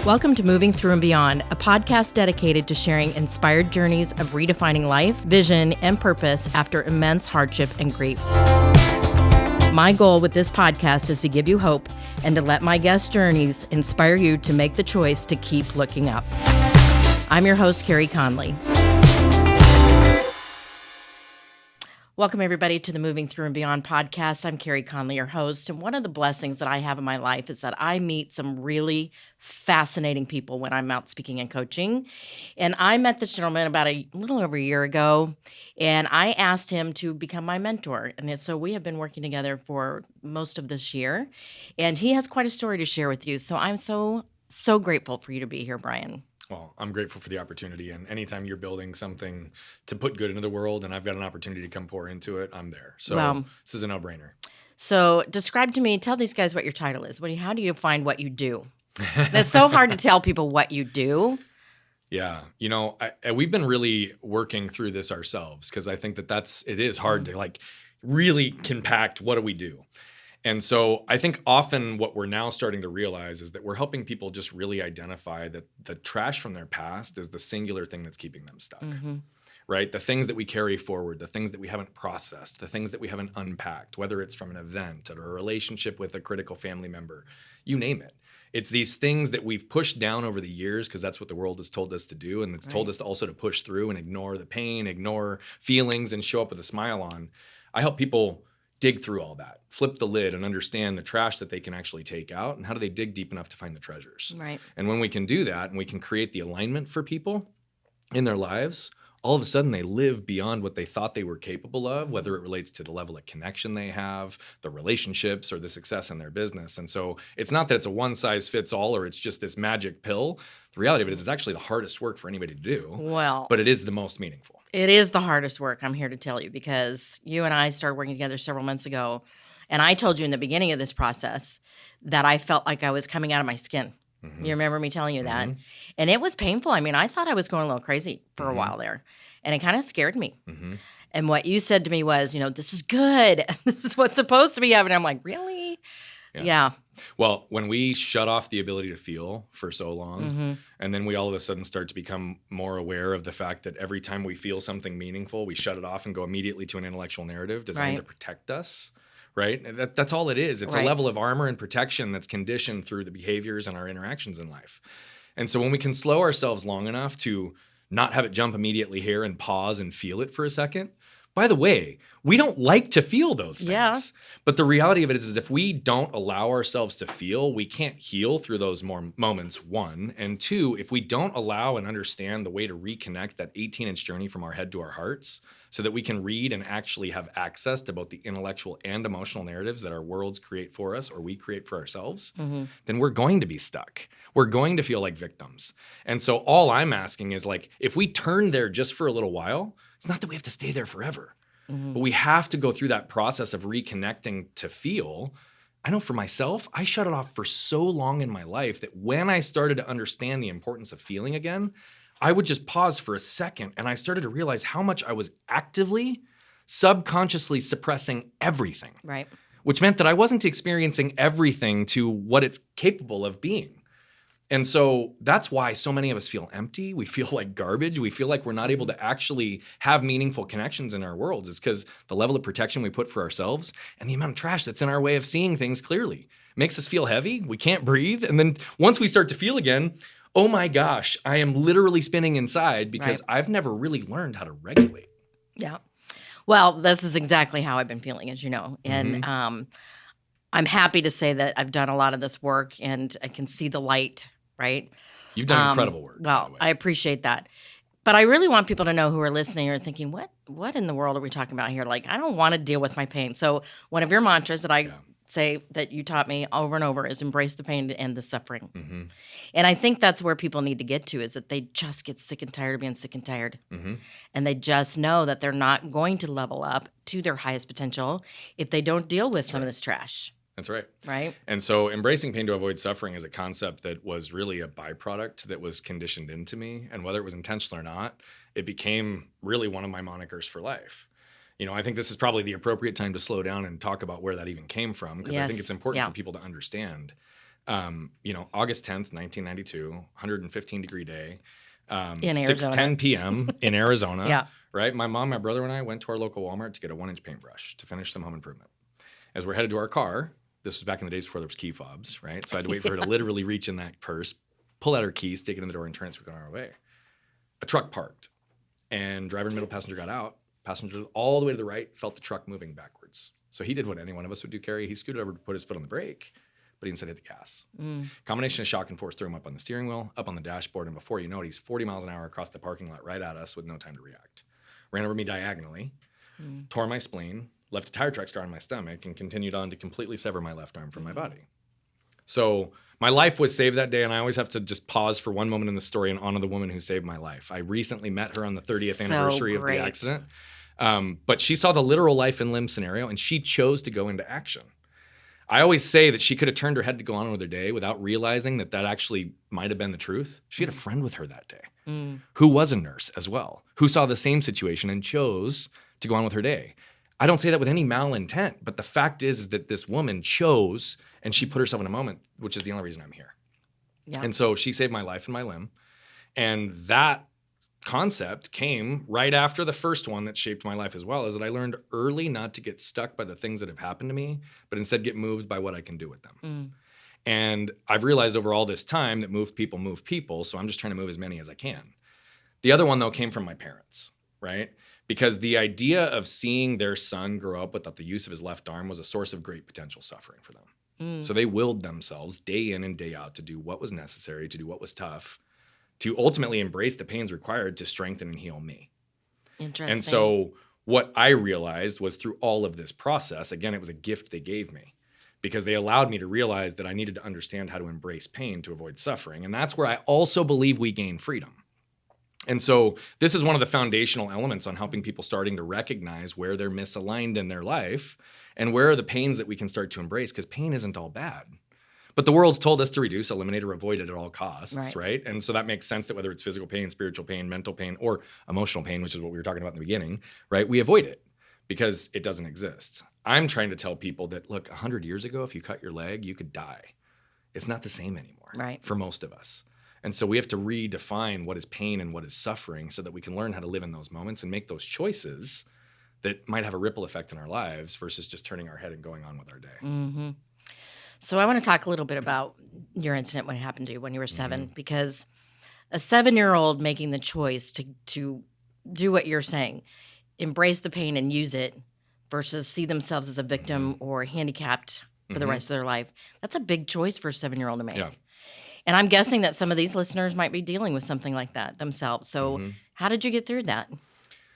Welcome to Moving Through and Beyond, a podcast dedicated to sharing inspired journeys of redefining life, vision, and purpose after immense hardship and grief. My goal with this podcast is to give you hope and to let my guest journeys inspire you to make the choice to keep looking up. I'm your host, Carey Conley. Welcome, everybody, to the Moving Through and Beyond podcast. I'm Carey Conley, your host, and one of the blessings that I have in my life is that I meet some really fascinating people when I'm out speaking and coaching. And I met this gentleman about a little over a year ago, and I asked him to become my mentor. And so we have been working together for most of this year, and he has quite a story to share with you. So I'm so grateful for you to be here, Brian. Well, I'm grateful for the opportunity, and anytime you're building something to put good into the world and I've got an opportunity to come pour into it, I'm there. So This is a no-brainer. So describe to me, tell these guys what your title is. How do you find what you do? It's so hard to tell people what you do. Yeah. We've been really working through this ourselves because I think it is hard to really compact what do we do. And so I think often what we're now starting to realize is that we're helping people just really identify that the trash from their past is the singular thing that's keeping them stuck, right? The things that we carry forward, the things that we haven't processed, the things that we haven't unpacked, whether it's from an event or a relationship with a critical family member, you name it. It's these things that we've pushed down over the years because that's what the world has told us to do. And it's told us to also to push through and ignore the pain, ignore feelings, and show up with a smile on. I help people dig through all that, flip the lid and understand the trash that they can actually take out and how do they dig deep enough to find the treasures. Right. And when we can do that and we can create the alignment for people in their lives, all of a sudden they live beyond what they thought they were capable of, whether it relates to the level of connection they have, the relationships, or the success in their business. And so it's not that it's a one size fits all or it's just this magic pill. The reality of it is it's actually the hardest work for anybody to do, but it is the most meaningful. It is the hardest work, I'm here to tell you, because you and I started working together several months ago, and I told you in the beginning of this process that I felt like I was coming out of my skin. You remember me telling you that? And it was painful. I mean, I thought I was going a little crazy for a while there, and it kind of scared me. And what you said to me was, this is good. This is what's supposed to be happening. I'm like, really? Yeah. Well, when we shut off the ability to feel for so long, and then we all of a sudden start to become more aware of the fact that every time we feel something meaningful, we shut it off and go immediately to an intellectual narrative designed to protect us, right? That's all it is. It's a level of armor and protection that's conditioned through the behaviors and our interactions in life. And so when we can slow ourselves long enough to not have it jump immediately here and pause and feel it for a second. By the way, we don't like to feel those things. Yeah. But the reality of it is if we don't allow ourselves to feel, we can't heal through those moments, one. And two, if we don't allow and understand the way to reconnect that 18-inch journey from our head to our hearts so that we can read and actually have access to both the intellectual and emotional narratives that our worlds create for us or we create for ourselves, then we're going to be stuck. We're going to feel like victims. And so all I'm asking is if we turn there just for a little while, it's not that we have to stay there forever, but we have to go through that process of reconnecting to feel. I know for myself, I shut it off for so long in my life that when I started to understand the importance of feeling again, I would just pause for a second and I started to realize how much I was actively, subconsciously suppressing everything. Right. Which meant that I wasn't experiencing everything to what it's capable of being. And so that's why so many of us feel empty. We feel like garbage. We feel like we're not able to actually have meaningful connections in our worlds. It's because the level of protection we put for ourselves and the amount of trash that's in our way of seeing things clearly makes us feel heavy. We can't breathe. And then once we start to feel again, oh my gosh, I am literally spinning inside because I've never really learned how to regulate. Yeah. Well, this is exactly how I've been feeling, as you know. And I'm happy to say that I've done a lot of this work and I can see the light. Right? You've done incredible work. Well, I appreciate that. But I really want people to know who are listening or thinking, what in the world are we talking about here? I don't want to deal with my pain. So one of your mantras that I say that you taught me over and over is embrace the pain to end the suffering. And I think that's where people need to get to is that they just get sick and tired of being sick and tired. And they just know that they're not going to level up to their highest potential if they don't deal with some of this trash. That's right. Right. And so embracing pain to avoid suffering is a concept that was really a byproduct that was conditioned into me. And whether it was intentional or not, it became really one of my monikers for life. I think this is probably the appropriate time to slow down and talk about where that even came from, because I think it's important for people to understand August 10th, 1992, 115-degree day, In 6:10 Arizona. p.m. in Arizona, Yeah. right? My mom, my brother, and I went to our local Walmart to get a 1-inch paintbrush to finish some home improvement. As we're headed to our car, this was back in the days before there was key fobs, right? So I had to wait for her to literally reach in that purse, pull out her keys, stick it in the door, and turn it so we could go on our way. A truck parked, and driver and middle passenger got out. Passenger all the way to the right felt the truck moving backwards. So he did what any one of us would do, Carey. He scooted over to put his foot on the brake, but he instead hit the gas. Combination of shock and force threw him up on the steering wheel, up on the dashboard, and before you know it, he's 40 miles an hour across the parking lot right at us with no time to react. Ran over me diagonally, tore my spleen, left a tire track scar on my stomach, and continued on to completely sever my left arm from my body. So my life was saved that day, and I always have to just pause for one moment in the story and honor the woman who saved my life. I recently met her on the 30th anniversary of the accident, but she saw the literal life and limb scenario, and she chose to go into action. I always say that she could have turned her head to go on with her day without realizing that actually might have been the truth. She had a friend with her that day who was a nurse as well, who saw the same situation and chose to go on with her day. I don't say that with any malintent, but the fact is that this woman chose, and she put herself in a moment, which is the only reason I'm here. Yeah. And so she saved my life and my limb. And that concept came right after the first one that shaped my life as well, is that I learned early not to get stuck by the things that have happened to me, but instead get moved by what I can do with them. And I've realized over all this time that moved people. So I'm just trying to move as many as I can. The other one, though, came from my parents, right? Because the idea of seeing their son grow up without the use of his left arm was a source of great potential suffering for them. So they willed themselves day in and day out to do what was necessary, to do what was tough, to ultimately embrace the pains required to strengthen and heal me. Interesting. And so what I realized was through all of this process, again, it was a gift they gave me because they allowed me to realize that I needed to understand how to embrace pain to avoid suffering. And that's where I also believe we gain freedom. And so this is one of the foundational elements on helping people starting to recognize where they're misaligned in their life and where are the pains that we can start to embrace, because pain isn't all bad. But the world's told us to reduce, eliminate, or avoid it at all costs, right? And so that makes sense that whether it's physical pain, spiritual pain, mental pain, or emotional pain, which is what we were talking about in the beginning, right? We avoid it because it doesn't exist. I'm trying to tell people that, look, 100 years ago, if you cut your leg, you could die. It's not the same anymore for most of us. And so we have to redefine what is pain and what is suffering so that we can learn how to live in those moments and make those choices that might have a ripple effect in our lives versus just turning our head and going on with our day. So I want to talk a little bit about your incident when it happened to you when you were 7, because a 7-year-old making the choice to do what you're saying, embrace the pain and use it versus see themselves as a victim or handicapped for the rest of their life. That's a big choice for a 7-year-old to make. Yeah. And I'm guessing that some of these listeners might be dealing with something like that themselves. So how did you get through that?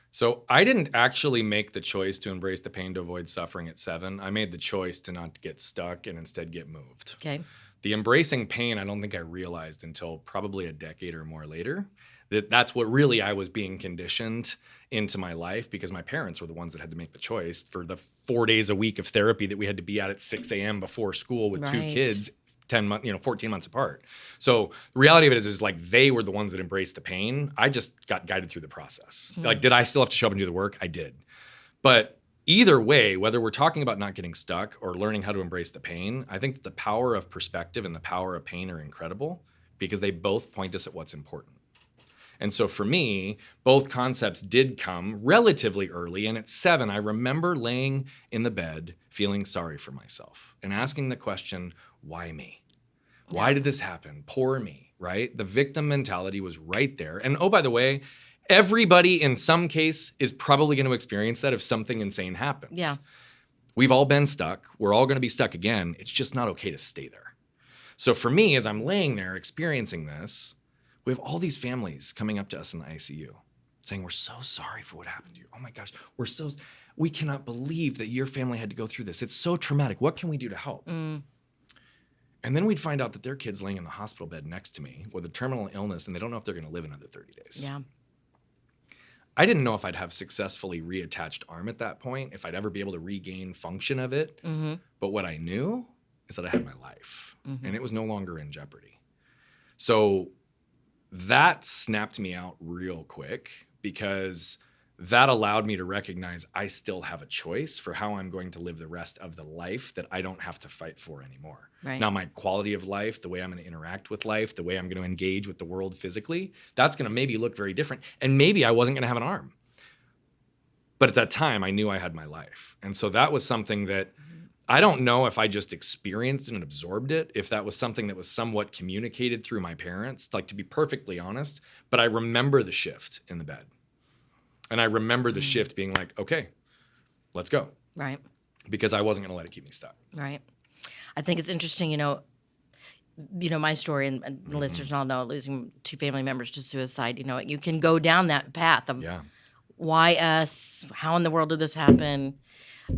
So I didn't actually make the choice to embrace the pain to avoid suffering at 7. I made the choice to not get stuck and instead get moved. Okay. The embracing pain, I don't think I realized until probably a decade or more later. That's what really I was being conditioned into my life, because my parents were the ones that had to make the choice for the 4 days a week of therapy that we had to be at 6 a.m. before school with 2 kids. 14 months apart. So the reality of it is like they were the ones that embraced the pain. I just got guided through the process. Like, did I still have to show up and do the work? I did. But either way, whether we're talking about not getting stuck or learning how to embrace the pain, I think that the power of perspective and the power of pain are incredible because they both point us at what's important. And so for me, both concepts did come relatively early. And at 7, I remember laying in the bed feeling sorry for myself and asking the question, why me? Why did this happen? Poor me, right? The victim mentality was right there. And oh, by the way, everybody in some case is probably going to experience that if something insane happens. Yeah. We've all been stuck. We're all going to be stuck again. It's just not okay to stay there. So for me, as I'm laying there experiencing this, we have all these families coming up to us in the ICU saying, we're so sorry for what happened to you. Oh my gosh, we cannot believe that your family had to go through this. It's so traumatic. What can we do to help? And then we'd find out that their kid's laying in the hospital bed next to me with a terminal illness, and they don't know if they're going to live another 30 days. Yeah. I didn't know if I'd have successfully reattached arm at that point, if I'd ever be able to regain function of it. But what I knew is that I had my life, and it was no longer in jeopardy. So that snapped me out real quick because that allowed me to recognize I still have a choice for how I'm going to live the rest of the life that I don't have to fight for anymore. Right. Now, my quality of life, the way I'm going to interact with life, the way I'm going to engage with the world physically, that's going to maybe look very different. And maybe I wasn't going to have an arm. But at that time, I knew I had my life. And so that was something that I don't know if I just experienced and absorbed it, if that was something that was somewhat communicated through my parents, like to be perfectly honest, but I remember the shift in the bed. And I remember the shift being like, okay, let's go. Right. Because I wasn't going to let it keep me stuck. Right. I think it's interesting, my story, and the listeners all know losing 2 family members to suicide. You can go down that path of why us? How in the world did this happen?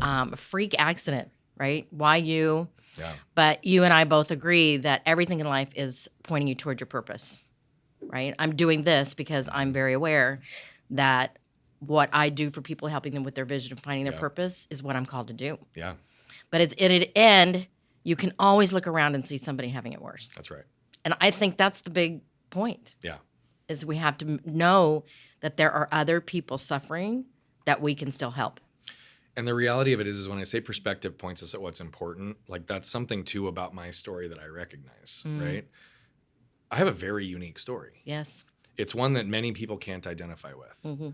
A freak accident, right? Why you? Yeah. But you and I both agree that everything in life is pointing you toward your purpose, right? I'm doing this because I'm very aware that what I do for people, helping them with their vision and finding their purpose, is what I'm called to do. Yeah. But it's in the end, you can always look around and see somebody having it worse. That's right. And I think that's the big point. Yeah. Is we have to know that there are other people suffering that we can still help. And the reality of it is when I say perspective points us at what's important, like that's something too about my story that I recognize, right? I have a very unique story. Yes. It's one that many people can't identify with. Mm-hmm.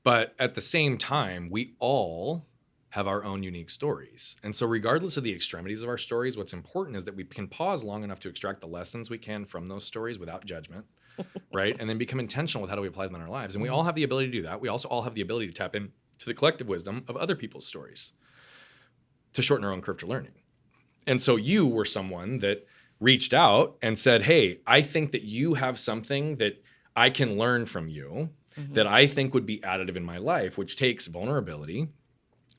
But at the same time, we all have our own unique stories. And so regardless of the extremities of our stories, what's important is that we can pause long enough to extract the lessons we can from those stories without judgment, right? And then become intentional with how do we apply them in our lives. And we all have the ability to do that. We also all have the ability to tap into the collective wisdom of other people's stories to shorten our own curve to learning. And so you were someone that reached out and said, hey, I think that you have something that I can learn from you that I think would be additive in my life, which takes vulnerability,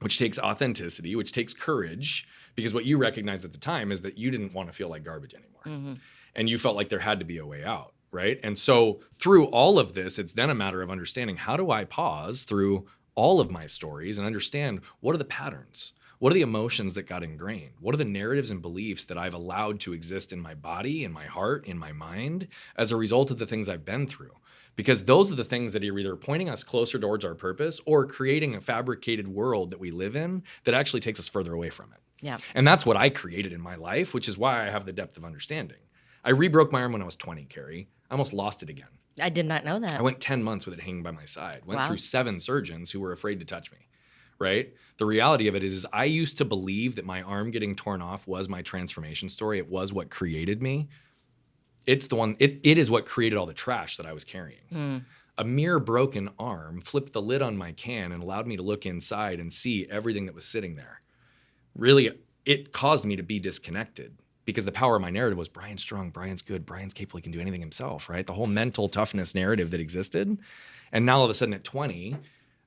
which takes authenticity, which takes courage, because what you recognized at the time is that you didn't want to feel like garbage anymore. And you felt like there had to be a way out, right? And so through all of this, it's then a matter of understanding, how do I pause through all of my stories and understand what are the patterns? What are the emotions that got ingrained? What are the narratives and beliefs that I've allowed to exist in my body, in my heart, in my mind as a result of the things I've been through? Because those are the things that are either pointing us closer towards our purpose or creating a fabricated world that we live in that actually takes us further away from it. Yeah. And that's what I created in my life, which is why I have the depth of understanding. I re-broke my arm when I was 20, Carey. I almost lost it again. I did not know that. I went 10 months with it hanging by my side. Went through 7 surgeons who were afraid to touch me, right? The reality of it is I used to believe that my arm getting torn off was my transformation story. It was what created me. It's the one, it is what created all the trash that I was carrying. A mere broken arm flipped the lid on my can and allowed me to look inside and see everything that was sitting there. Really, it caused me to be disconnected because the power of my narrative was Brian's strong, Brian's good, Brian's capable, he can do anything himself, right? The whole mental toughness narrative that existed. And now all of a sudden at 20,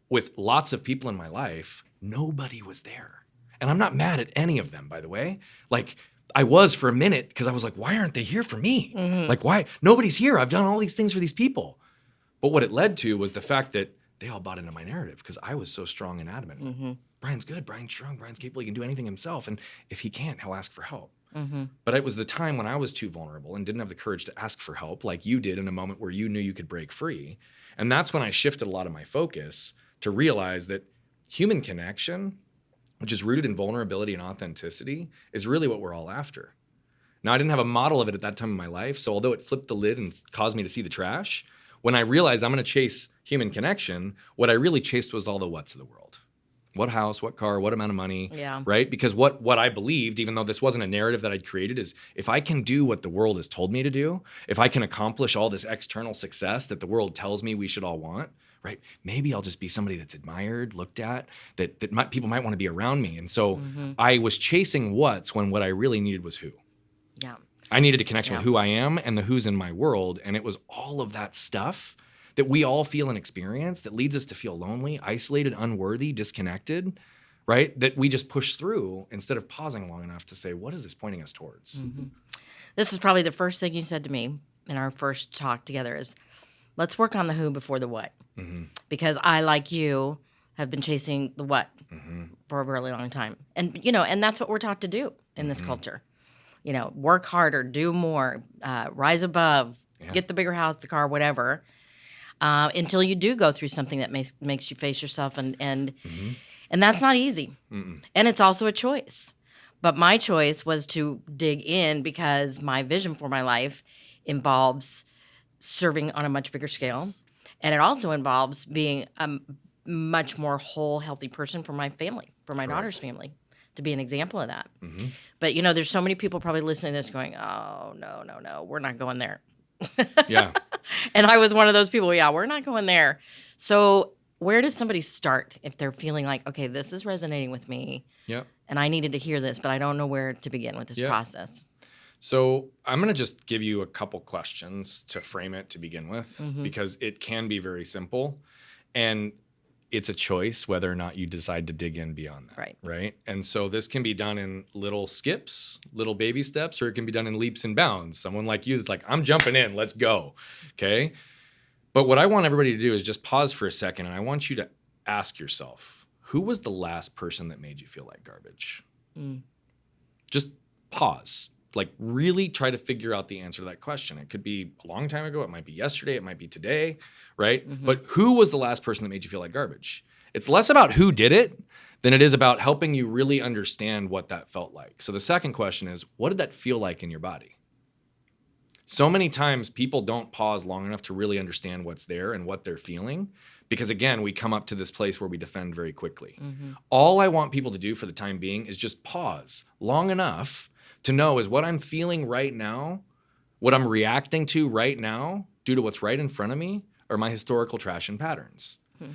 with lots of people in my life, nobody was there. And I'm not mad at any of them, by the way. Like, I was for a minute because I was like, why aren't they here for me? Like, why? Nobody's here. I've done all these things for these people. But what it led to was the fact that they all bought into my narrative because I was so strong and adamant. Brian's good, Brian's strong, Brian's capable, he can do anything himself. And if he can't, he'll ask for help. But it was the time when I was too vulnerable and didn't have the courage to ask for help like you did in a moment where you knew you could break free. And that's when I shifted a lot of my focus to realize that human connection, which is rooted in vulnerability and authenticity, is really what we're all after. Now, I didn't have a model of it at that time in my life, so although it flipped the lid and caused me to see the trash, when I realized I'm going to chase human connection, what I really chased was all the what's of the world. What house, what car, what amount of money, right? Because what I believed, even though this wasn't a narrative that I'd created, is if I can do what the world has told me to do, if I can accomplish all this external success that the world tells me we should all want, right? Maybe I'll just be somebody that's admired, looked at, that people might want to be around me. And so I was chasing what's when what I really needed was who. Yeah. I needed a connection with who I am and the who's in my world. And it was all of that stuff that we all feel and experience that leads us to feel lonely, isolated, unworthy, disconnected, right? That we just push through instead of pausing long enough to say, what is this pointing us towards? This is probably the first thing you said to me in our first talk together is, let's work on the who before the what. Because I, like you, have been chasing the what for a really long time. And, and that's what we're taught to do in this culture. Work harder, do more, rise above, get the bigger house, the car, whatever. until you do go through something that makes you face yourself, and Mm-hmm. that's not easy. Mm-mm. And it's also a choice. But my choice was to dig in because my vision for my life involves serving on a much bigger scale. Yes. And it also involves being a much more whole, healthy person for my family, for my daughter's Correct. family, to be an example of that. Mm-hmm. But, there's so many people probably listening to this going, oh, no, we're not going there. Yeah. And I was one of those people. Yeah, we're not going there. So where does somebody start if they're feeling like, okay, this is resonating with me Yep. and I needed to hear this, but I don't know where to begin with this Yep. process? So I'm going to just give you a couple questions to frame it to begin with, Mhm. because it can be very simple, and it's a choice whether or not you decide to dig in beyond that. Right. Right. And so this can be done in little skips, little baby steps, or it can be done in leaps and bounds. Someone like you that's like, I'm jumping in, let's go. Okay. But what I want everybody to do is just pause for a second, and I want you to ask yourself, who was the last person that made you feel like garbage? Mm. Just pause. Like, really try to figure out the answer to that question. It could be a long time ago. It might be yesterday. It might be today, right? Mhm. But who was the last person that made you feel like garbage? It's less about who did it than it is about helping you really understand what that felt like. So the second question is, what did that feel like in your body? So many times people don't pause long enough to really understand what's there and what they're feeling, because again, we come up to this place where we defend very quickly. Mhm. All I want people to do for the time being is just pause long enough to know, is what I'm feeling right now, what I'm reacting to right now, due to what's right in front of me, or my historical trash and patterns. Mhm.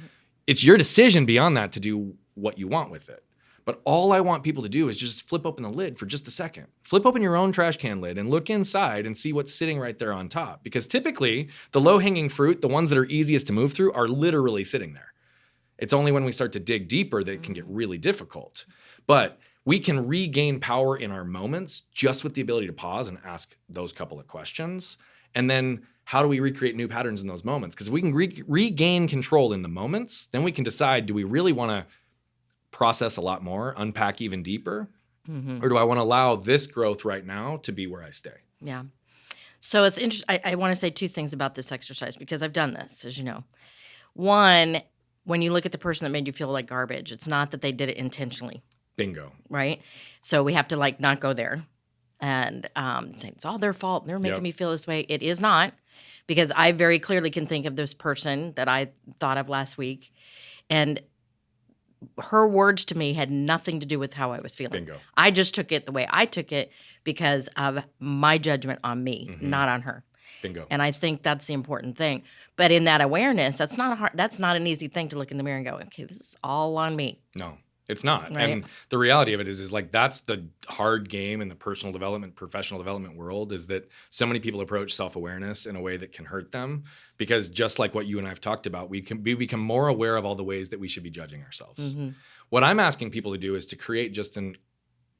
It's your decision beyond that to do what you want with it. But all I want people to do is just flip open the lid for just a second. Flip open your own trash can lid and look inside and see what's sitting right there on top. Because typically, the low-hanging fruit, the ones that are easiest to move through, are literally sitting there. It's only when we start to dig deeper that it can get really difficult. But we can regain power in our moments just with the ability to pause and ask those couple of questions. And then how do we recreate new patterns in those moments? Because if we can regain control in the moments, then we can decide, do we really want to process a lot more, unpack even deeper? Mhm. Or do I want to allow this growth right now to be where I stay? Yeah. So it's interesting. I want to say two things about this exercise because I've done this, as you know. One, when you look at the person that made you feel like garbage, it's not that they did it intentionally, Bingo. right? So we have to not go there and say it's all their fault. They're making Yep. me feel this way. It is not, because I very clearly can think of this person that I thought of last week, and her words to me had nothing to do with how I was feeling. Bingo. I just took it the way I took it because of my judgment on me, Mhm. not on her. Bingo. And I think that's the important thing. But in that awareness, that's not an easy thing to look in the mirror and go, okay, this is all on me. No, it's not. Right. And the reality of it is like, that's the hard game in the personal development, professional development world, is that so many people approach self-awareness in a way that can hurt them, because just like what you and I've talked about, we become more aware of all the ways that we should be judging ourselves. Mhm. What I'm asking people to do is to create just an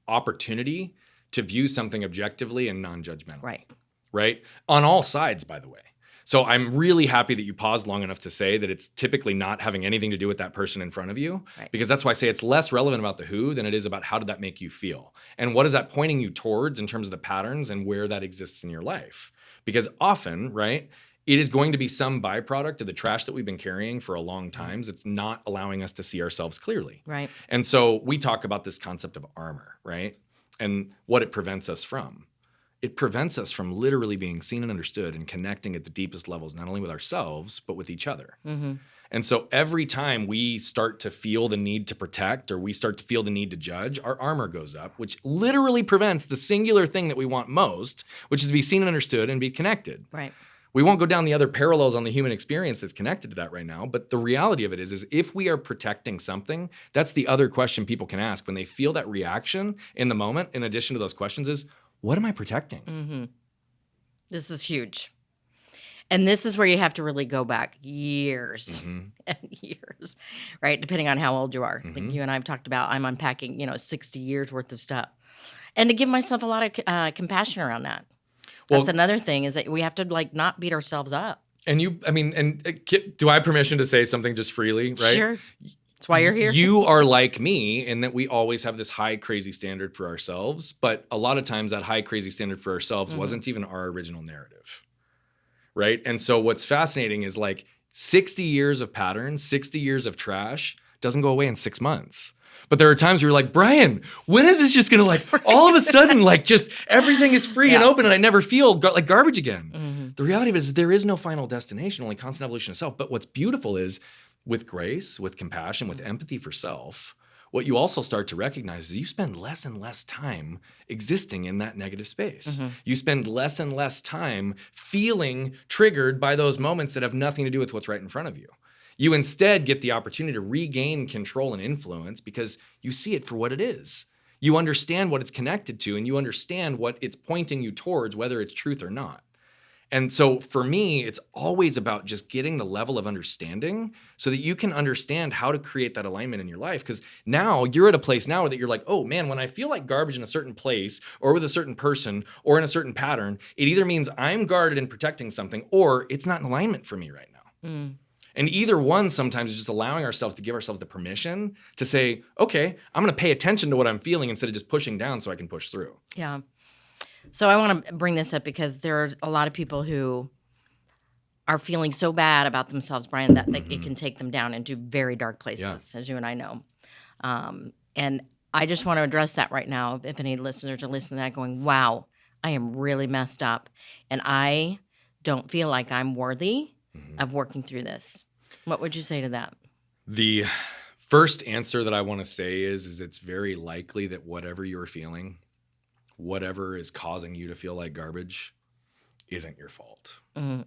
opportunity to view something objectively and non-judgmentally. Right. Right? On all sides, by the way. So I'm really happy that you paused long enough to say that it's typically not having anything to do with that person in front of you, Right. because that's why I say it's less relevant about the who than it is about how did that make you feel? And what is that pointing you towards in terms of the patterns and where that exists in your life? Because often, right, it is going to be some byproduct of the trash that we've been carrying for a long time that's not allowing us to see ourselves clearly. Right. And so we talk about this concept of armor, right? And what it prevents us from. It prevents us from literally being seen and understood and connecting at the deepest levels, not only with ourselves, but with each other. Mm-hmm. And so every time we start to feel the need to protect, or we start to feel the need to judge, our armor goes up, which literally prevents the singular thing that we want most, which is to be seen and understood and be connected. Right. We won't go down the other parallels on the human experience that's connected to that right now. But the reality of it is if we are protecting something, that's the other question people can ask when they feel that reaction in the moment, in addition to those questions, is, what am I protecting? Mm-hmm. This is huge. And this is where you have to really go back years and years, right? Depending on how old you are. Like you and I have talked about, I'm unpacking, 60 years worth of stuff. And to give myself a lot of compassion around that. That's another thing, is that we have to not beat ourselves up. And do I have permission to say something just freely, right? Sure. That's why you're here. You are like me in that we always have this high, crazy standard for ourselves. But a lot of times that high, crazy standard for ourselves wasn't even our original narrative, right? And so what's fascinating is 60 years of patterns, 60 years of trash doesn't go away in 6 months. But there are times where you're like, Brian, when is this just gonna like all of a sudden like just everything is free and open and I never feel like garbage again? Mm-hmm. The reality of it is there is no final destination, only constant evolution of self. But what's beautiful is with grace, with compassion, with empathy for self, what you also start to recognize is you spend less and less time existing in that negative space. Mm-hmm. You spend less and less time feeling triggered by those moments that have nothing to do with what's right in front of you. You instead get the opportunity to regain control and influence because you see it for what it is. You understand what it's connected to and you understand what it's pointing you towards, whether it's truth or not. And so for me, it's always about just getting the level of understanding so that you can understand how to create that alignment in your life. Because now you're at a place now that you're like, oh man, when I feel like garbage in a certain place or with a certain person or in a certain pattern, it either means I'm guarded and protecting something or it's not in alignment for me right now. Mm. And either one sometimes is just allowing ourselves to give ourselves the permission to say, okay, I'm going to pay attention to what I'm feeling instead of just pushing down so I can push through. Yeah. So I want to bring this up because there are a lot of people who are feeling so bad about themselves, Brian, that it can take them down into very dark places, as you and I know. And I just want to address that right now. If any listeners are listening to that going, wow, I am really messed up. And I don't feel like I'm worthy of working through this. What would you say to that? The first answer that I want to say is it's very likely that whatever you're feeling, whatever is causing you to feel like garbage, isn't your fault. Mm-hmm.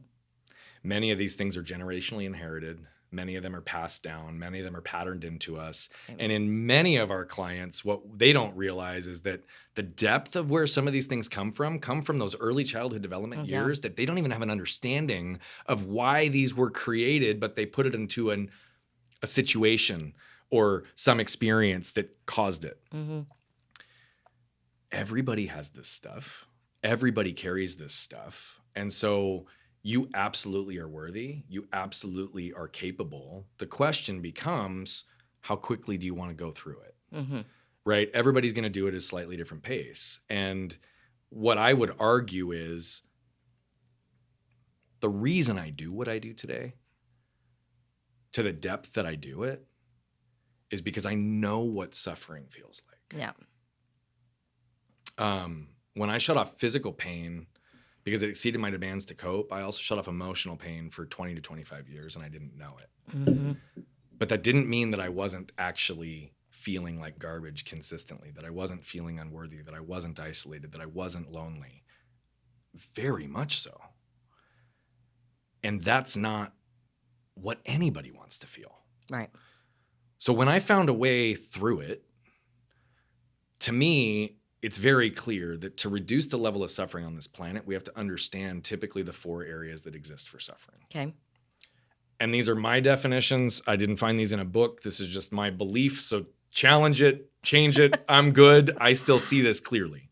Many of these things are generationally inherited. Many of them are passed down. Many of them are patterned into us. Amen. And in many of our clients, what they don't realize is that the depth of where some of these things come from those early childhood development years that they don't even have an understanding of why these were created, but they put it into a situation or some experience that caused it. Mm-hmm. Everybody has this stuff. Everybody carries this stuff. And so you absolutely are worthy. You absolutely are capable. The question becomes, how quickly do you want to go through it? Mm-hmm. Right? Everybody's going to do it at a slightly different pace. And what I would argue is the reason I do what I do today, to the depth that I do it, is because I know what suffering feels like. Yeah. When I shut off physical pain because it exceeded my demands to cope, I also shut off emotional pain for 20 to 25 years and I didn't know it. Mm-hmm. But that didn't mean that I wasn't actually feeling like garbage consistently, that I wasn't feeling unworthy, that I wasn't isolated, that I wasn't lonely. Very much so. And that's not what anybody wants to feel. Right. So when I found a way through it, to me, it's very clear that to reduce the level of suffering on this planet, we have to understand typically the 4 areas that exist for suffering. Okay. And these are my definitions. I didn't find these in a book. This is just my belief. So challenge it, change it. I'm good. I still see this clearly.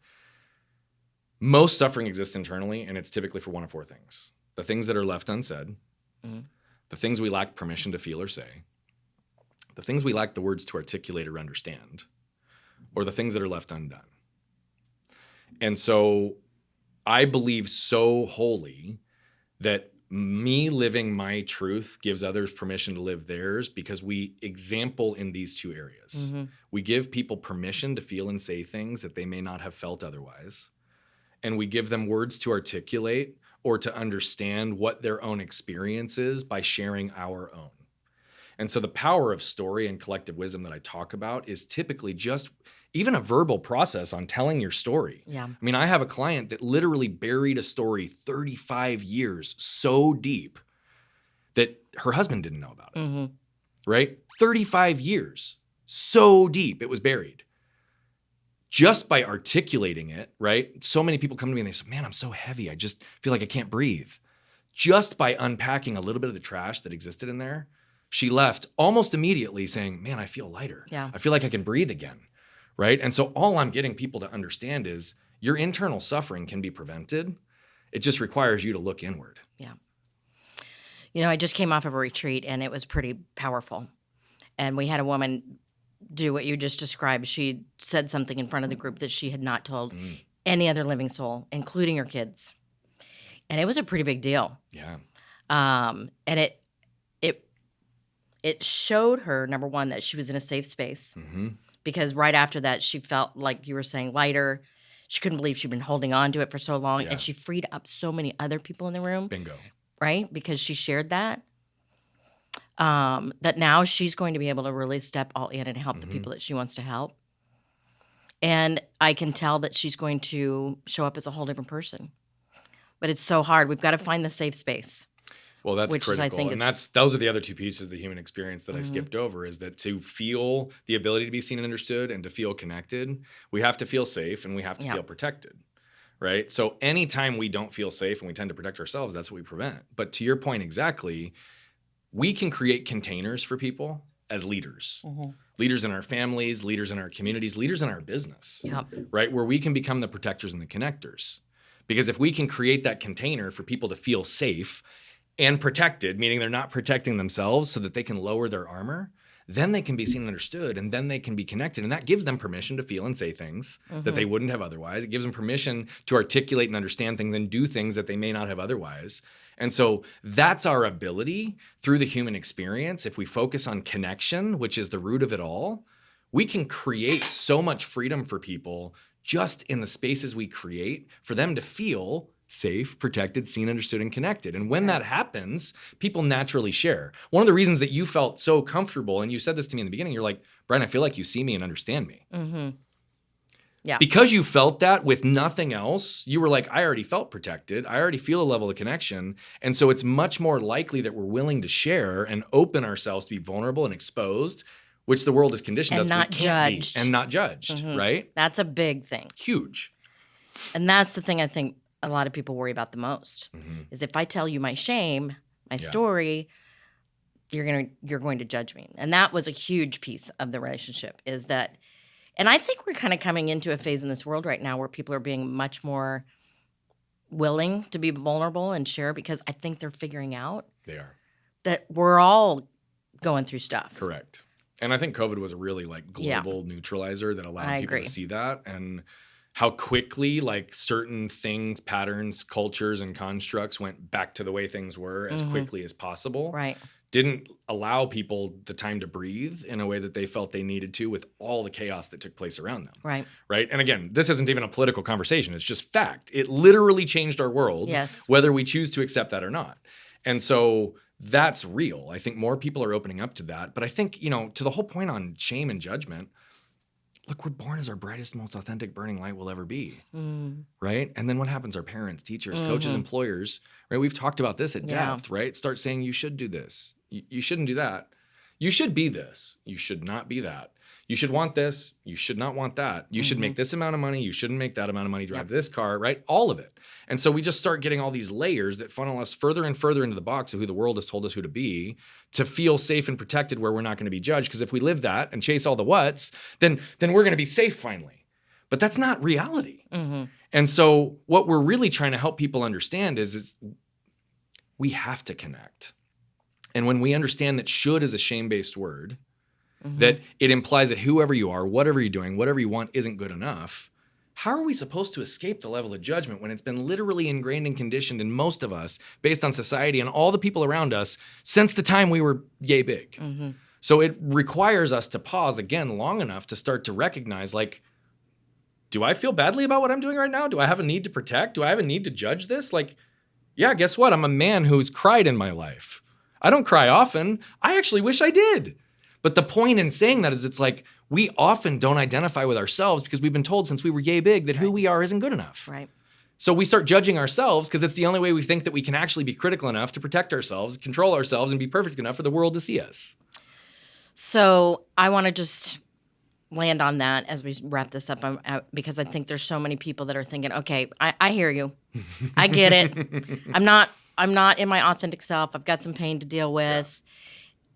Most suffering exists internally, and it's typically for one of 4 things. The things that are left unsaid, the things we lack permission to feel or say, the things we lack the words to articulate or understand, or the things that are left undone. And so I believe so wholly that me living my truth gives others permission to live theirs because we example in these 2 areas. Mm-hmm. We give people permission to feel and say things that they may not have felt otherwise. And we give them words to articulate or to understand what their own experience is by sharing our own. And so the power of story and collective wisdom that I talk about is typically just even a verbal process on telling your story. Yeah. I mean, I have a client that literally buried a story 35 years so deep that her husband didn't know about it, Mm-hmm. right? 35 years, so deep it was buried. Just by articulating it, right? So many people come to me and they say, man, I'm so heavy. I just feel like I can't breathe. Just by unpacking a little bit of the trash that existed in there, she left almost immediately saying, man, I feel lighter. Yeah. I feel like I can breathe again, right? And so all I'm getting people to understand is your internal suffering can be prevented. It just requires you to look inward. Yeah. You know, I just came off of a retreat and it was pretty powerful. And we had a woman do what you just described. She said something in front of the group that she had not told any other living soul, including her kids. And it was a pretty big deal. Yeah. And it showed her, number one, that she was in a safe space, Mm-hmm. because right after that, she felt, like you were saying, lighter. She couldn't believe she'd been holding on to it for so long, Yeah. and she freed up so many other people in the room, Bingo. right? Because she shared that. That now she's going to be able to really step all in and help the Mm-hmm. people that she wants to help. And I can tell that she's going to show up as a whole different person. But it's so hard. We've got to find the safe space. Well, that's Which is, I critical. think, And is those are the other two pieces of the human experience that I Mhm. skipped over, is that to feel the ability to be seen and understood and to feel connected, we have to feel safe and we have to Yeah. feel protected. Right? So anytime we don't feel safe and we tend to protect ourselves, that's what we prevent. But to your point exactly, we can create containers for people as leaders. Mhm. Leaders in our families, leaders in our communities, leaders in our business. Yep. Right? Where we can become the protectors and the connectors. Because if we can create that container for people to feel safe and protected, meaning they're not protecting themselves so that they can lower their armor, then they can be seen and understood, and then they can be connected. And that gives them permission to feel and say things that they wouldn't have otherwise. It gives them permission to articulate and understand things and do things that they may not have otherwise. And so that's our ability through the human experience. If we focus on connection, which is the root of it all, we can create so much freedom for people just in the spaces we create for them to feel safe, protected, seen, understood, and connected. And when that happens, people naturally share. One of the reasons that you felt so comfortable, and you said this to me in the beginning, you're like, Brian, I feel like you see me and understand me. Mm-hmm. Yeah. Because you felt that with nothing else, you were like, I already felt protected. I already feel a level of connection. And so it's much more likely that we're willing to share and open ourselves to be vulnerable and exposed, which the world has conditioned And us not we can't judged. be, and not judged, right? That's a big thing. Huge. And that's the thing I think a lot of people worry about the most, is if I tell you my shame, my story, you're going to judge me. And that was a huge piece of the relationship, is that, and I think we're kind of coming into a phase in this world right now where people are being much more willing to be vulnerable and share, because I think they're figuring out They are. that we're all going through stuff. Correct. And I think COVID was a really global neutralizer that allowed people to see that, and how quickly certain things, patterns, cultures, and constructs went back to the way things were as quickly as possible. Right. Didn't allow people the time to breathe in a way that they felt they needed to, with all the chaos that took place around them. Right. Right. And again, this isn't even a political conversation. It's just fact. It literally changed our world, whether we choose to accept that or not. And so that's real. I think more people are opening up to that. But I think, to the whole point on shame and judgment, look, we're born as our brightest, most authentic, burning light we'll ever be, right? And then what happens? Our parents, teachers, coaches, employers, right? We've talked about this at depth, right? Start saying you should do this. You shouldn't do that. You should be this. You should not be that. You should want this. You should not want that. You should make this amount of money. You shouldn't make that amount of money. Drive this car, right? All of it. And so we just start getting all these layers that funnel us further and further into the box of who the world has told us who to be, to feel safe and protected where we're not going to be judged. Because if we live that and chase all the whats, then we're going to be safe finally. But that's not reality. And so what we're really trying to help people understand is we have to connect. And when we understand that should is a shame-based word, that it implies that whoever you are, whatever you're doing, whatever you want isn't good enough, how are we supposed to escape the level of judgment when it's been literally ingrained and conditioned in most of us based on society and all the people around us since the time we were yay big? So it requires us to pause again long enough to start to recognize, do I feel badly about what I'm doing right now? Do I have a need to protect? Do I have a need to judge this? Yeah, guess what? I'm a man who's cried in my life. I don't cry often. I actually wish I did. But the point in saying that is we often don't identify with ourselves because we've been told since we were yay big that who we are isn't good enough. Right. So we start judging ourselves because it's the only way we think that we can actually be critical enough to protect ourselves, control ourselves, and be perfect enough for the world to see us. So I want to just land on that as we wrap this up, because I think there's so many people that are thinking, okay, I hear you. I get it. I'm not in my authentic self. I've got some pain to deal with.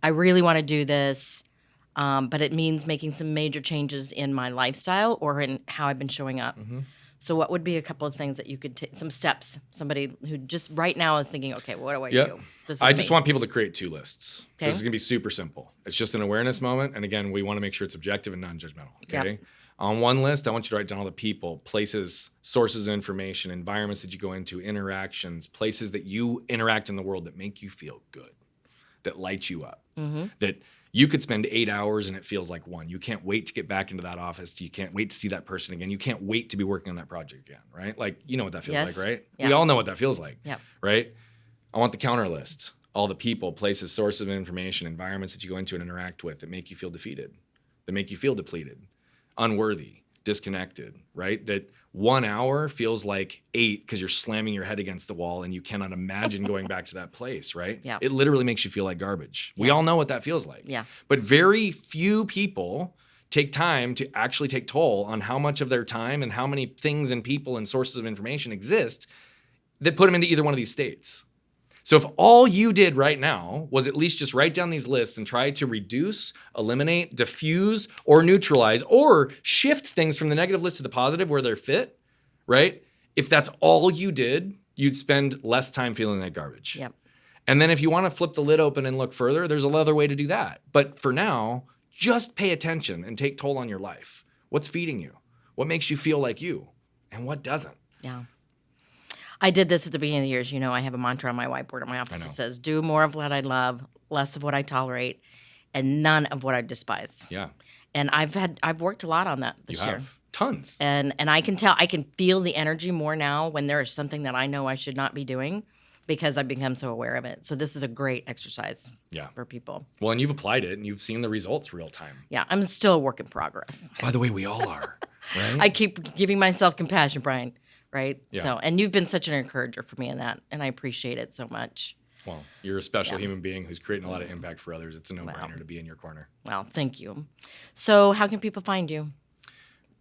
I really want to do this, but it means making some major changes in my lifestyle or in how I've been showing up. So what would be a couple of things that you could take, some steps, somebody who just right now is thinking, okay, what do I do? I just want people to create 2 lists. Okay. This is going to be super simple. It's just an awareness moment. And again, we want to make sure it's objective and non-judgmental. Okay. On one list, I want you to write down all the people, places, sources of information, environments that you go into, interactions, places that you interact in the world that make you feel good. that lights you up. Mm-hmm. That you could spend 8 hours and it feels like one. You can't wait to get back into that office. You can't wait to see that person again. You can't wait to be working on that project again, right? Like, you know what that feels Yes. like, right? Yeah. We all know what that feels like, Yep. right? I want the counter list. All the people, places, sources of information, environments that you go into and interact with that make you feel defeated, that make you feel depleted, unworthy, disconnected, right? That 1 hour feels like 8 because you're slamming your head against the wall and you cannot imagine going back to that place, right? Yeah. It literally makes you feel like garbage. We all know what that feels like. Yeah. But very few people take time to actually take toll on how much of their time and how many things and people and sources of information exist that put them into either one of these states. So if all you did right now was at least just write down these lists and try to reduce, eliminate, diffuse, or neutralize, or shift things from the negative list to the positive where they're fit, right? If that's all you did, you'd spend less time feeling like garbage. Yep. And then if you want to flip the lid open and look further, there's another way to do that. But for now, just pay attention and take toll on your life. What's feeding you? What makes you feel like you? And what doesn't? Yeah. I did this at the beginning of the years. You know, I have a mantra on my whiteboard in my office that says, do more of what I love, less of what I tolerate, and none of what I despise. Yeah. And I've worked a lot on that this year. Tons. And I can feel the energy more now when there is something that I know I should not be doing because I've become so aware of it. So this is a great exercise for people. Well, and you've applied it and you've seen the results real time. Yeah, I'm still a work in progress. By the way, we all are, right? I keep giving myself compassion, Brian. Right? Yeah. So, and you've been such an encourager for me in that, and I appreciate it so much. Well, you're a special human being who's creating a lot of impact for others. It's a no-brainer to be in your corner. Well, thank you. So how can people find you?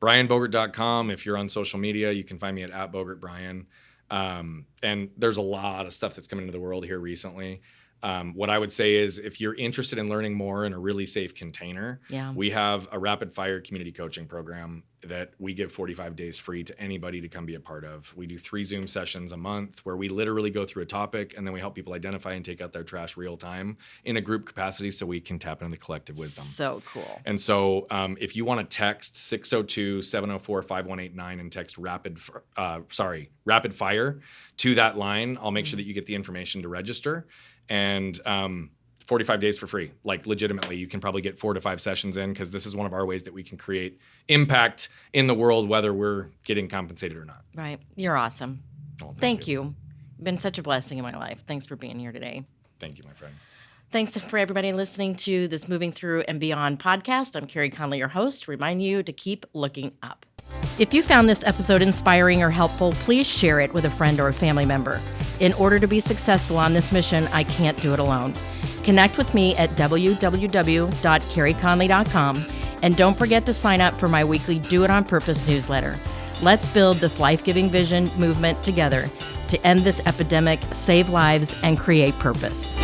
BrianBogert.com. If you're on social media, you can find me at @BogertBrian. And there's a lot of stuff that's coming into the world here recently. What I would say is if you're interested in learning more in a really safe container, we have a rapid fire community coaching program that we give 45 days free to anybody to come be a part of. We do 3 Zoom sessions a month where we literally go through a topic and then we help people identify and take out their trash real time in a group capacity so we can tap into the collective wisdom. So cool. And so if you want to text 602-704-5189 and text rapid fire to that line, I'll make sure that you get the information to register. And 45 days for free. Like legitimately, you can probably get 4 to 5 sessions in because this is one of our ways that we can create impact in the world, whether we're getting compensated or not. Right. You're awesome. Well, thank you. You've been such a blessing in my life. Thanks for being here today. Thank you, my friend. Thanks for everybody listening to this Moving Through and Beyond podcast. I'm Carey Conley, your host. Remind you to keep looking up. If you found this episode inspiring or helpful, please share it with a friend or a family member. In order to be successful on this mission, I can't do it alone. Connect with me at www.careyconley.com and don't forget to sign up for my weekly Do It On Purpose newsletter. Let's build this life-giving vision movement together to end this epidemic, save lives, and create purpose.